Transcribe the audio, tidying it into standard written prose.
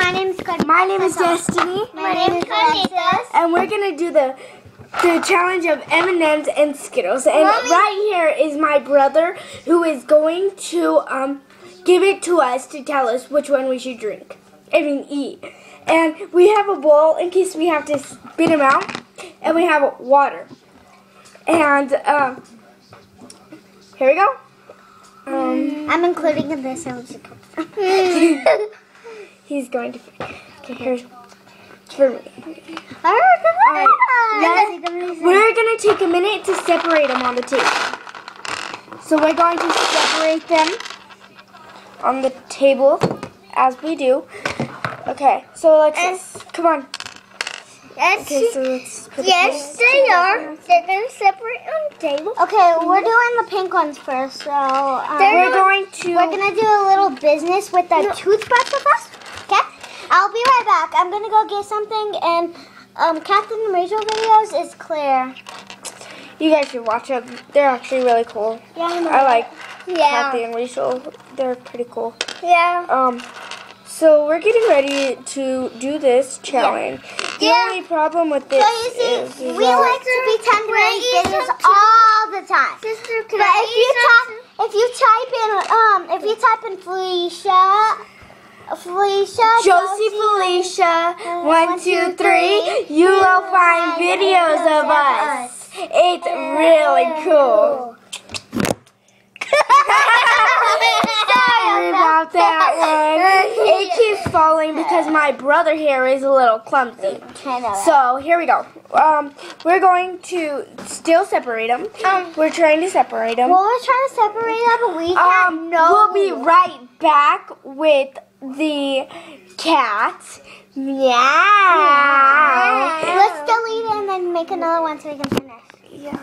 My name is Cody. My name is Destiny. My name is Alexis. And we're going to do the challenge of M&M's and Skittles. And right here is my brother who is going to give it to us to tell us which one we should drink. I mean eat. And we have a bowl in case we have to spit them out. And we have water. And here we go. I'm including in this. He's going to. Okay, here's for me. Alright, we're going to take a minute to separate them on the table. So we're going to separate them on the table as we do. Okay, so Alexis, come on. Okay, so let's put they are. They're going to separate on the table. Okay, we're doing the pink ones first. So we're going to do a little business with the toothbrush with us. Okay, I'll be right back. I'm going to go get something. And Captain and Rachel videos is Claire. You guys should watch them. They're actually really cool. Yeah, I know. I like Kathy and Rachel. They're pretty cool. Yeah. So we're getting ready to do this challenge. The only problem with this is we like to pretend we're in videos all the time. Sister, if you type in Felicia, Josie Felicia, 1, 2, 3, you will find videos of us. It's really cool. Sorry about that one. It keeps falling because my brother here is a little clumsy. So here we go. We're going to still separate them. We're trying to separate them. Well, we're trying to separate them, but we can't know. We'll be right back with the cat. Meow. Let's delete it and then make another one so we can finish. Yeah.